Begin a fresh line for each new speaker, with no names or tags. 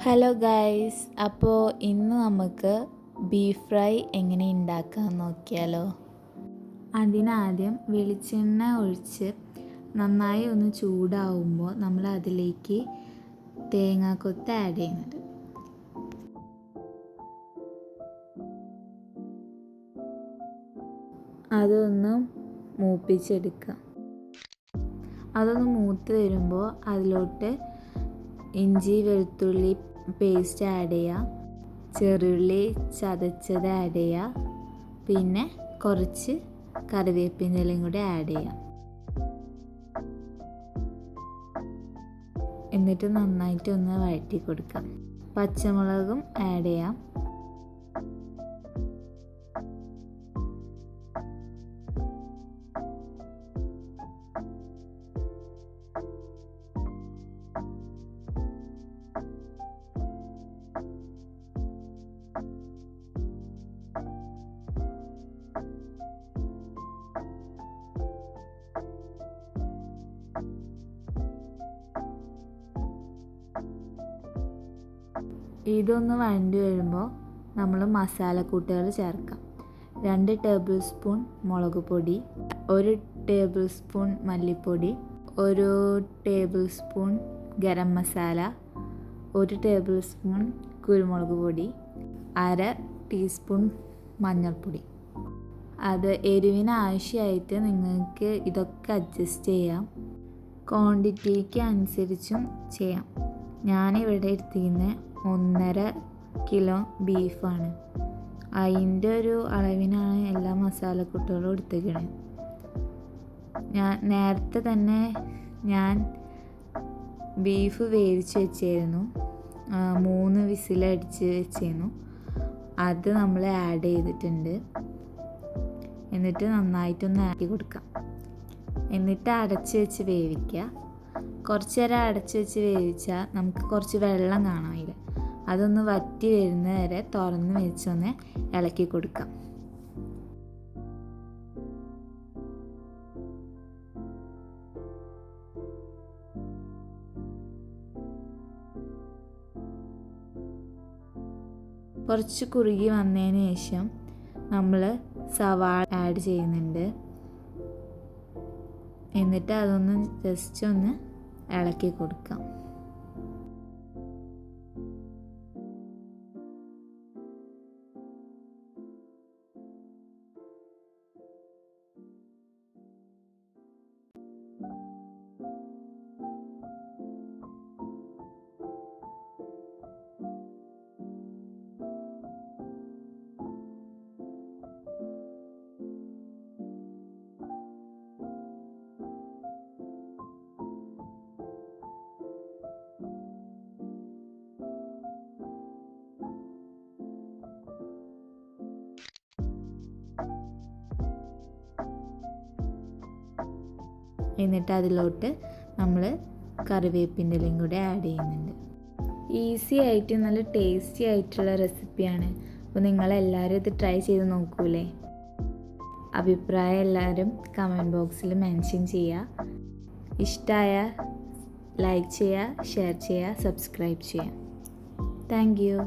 Hello guys, അപ്പോൾ ഇന്ന് നമുക്ക് ബീഫ് ഫ്രൈ എങ്ങനെ ഉണ്ടാക്കാമെന്ന് നോക്കിയാലോ. അതിനാദ്യം വെളിച്ചെണ്ണ ഒഴിച്ച് നന്നായി ഒന്ന് ചൂടാവുമ്പോൾ നമ്മൾ അതിലേക്ക് തേങ്ങാക്കൊത്ത് ആഡ് ചെയ്യുന്നുണ്ട്. അതൊന്ന് മൂപ്പിച്ചെടുക്കുക. അതൊന്ന് മൂത്ത് വരുമ്പോൾ അതിലോട്ട് ഇഞ്ചി വെളുത്തുള്ളി പേസ്റ്റ് ആഡ് ചെയ്യുക, ചെറുള്ളി ചതച്ചത് ആഡ് ചെയ്യുക, പിന്നെ കുറച്ച് കറിവേപ്പിൻ്റെ ഇലയും കൂടി ആഡ് ചെയ്യാം. എന്നിട്ട് നന്നായിട്ട് ഒന്ന് വഴറ്റി കൊടുക്കാം. പച്ചമുളകും ആഡ് ചെയ്യാം. ഇതൊന്ന് വഴണ്ടി വരുമ്പോൾ നമ്മൾ മസാലക്കൂട്ടുകൾ ചേർക്കാം. 2 ടേബിൾ സ്പൂൺ മുളക് പൊടി, 1 ടേബിൾ സ്പൂൺ മല്ലിപ്പൊടി, 1 table spoon garam masala, 1 table spoon കുരുമുളക് പൊടി, 1/2 ടീസ്പൂൺ മഞ്ഞൾപ്പൊടി. അത് എരിവിന് ആവശ്യമായിട്ട് നിങ്ങൾക്ക് ഇതൊക്കെ അഡ്ജസ്റ്റ് ചെയ്യാം. ക്വാണ്ടിറ്റിക്ക് അനുസരിച്ചും ചെയ്യാം. ഞാനിവിടെ എടുത്തിരിക്കുന്നത് 1.5 കിലോ ബീഫാണ്. അതിൻ്റെ ഒരു അളവിനാണ് എല്ലാ മസാലക്കൂട്ടുകളും എടുത്തിരിക്കുന്നത്. നേരത്തെ തന്നെ ഞാൻ ബീഫ് വേവിച്ച് വെച്ചായിരുന്നു. 3 വിസിലടിച്ച് വെച്ചിരുന്നു. അത് നമ്മൾ ആഡ് ചെയ്തിട്ടുണ്ട്. എന്നിട്ട് നന്നായിട്ടൊന്ന് ആക്കി കൊടുക്കാം. എന്നിട്ട് അടച്ച് വെച്ച് വേവിക്കുക. കുറച്ച് നേരം അടച്ച് വെച്ച് വേവിച്ചാൽ നമുക്ക് കുറച്ച് വെള്ളം കാണാം അതിൽ. അതൊന്ന് വറ്റി വരുന്ന വരെ തുറന്ന് വെച്ചൊന്ന് ഇളക്കി കൊടുക്കാം. കുറച്ച് കുറുകി വന്നതിന് ശേഷം നമ്മൾ സവാള ആഡ് ചെയ്യുന്നുണ്ട്. എന്നിട്ട് അതൊന്ന് ജസ്റ്റ് ഒന്ന് ഇളക്കി കൊടുക്കാം. എന്നിട്ട് അതിലോട്ട് നമ്മൾ കറിവേപ്പിൻ്റെ ഇലയും കൂടെ ആഡ് ചെയ്യുന്നുണ്ട്. ഈസി ആയിട്ട് നല്ല ടേസ്റ്റി ആയിട്ടുള്ള റെസിപ്പിയാണ്. അപ്പോൾ നിങ്ങളെല്ലാവരും ഇത് ട്രൈ ചെയ്ത് നോക്കൂലേ? അഭിപ്രായം എല്ലാവരും കമൻറ്റ് ബോക്സിൽ മെൻഷൻ ചെയ്യുക. ഇഷ്ടമായ ലൈക്ക് ചെയ്യുക, ഷെയർ ചെയ്യുക, സബ്സ്ക്രൈബ് ചെയ്യുക. Thank you.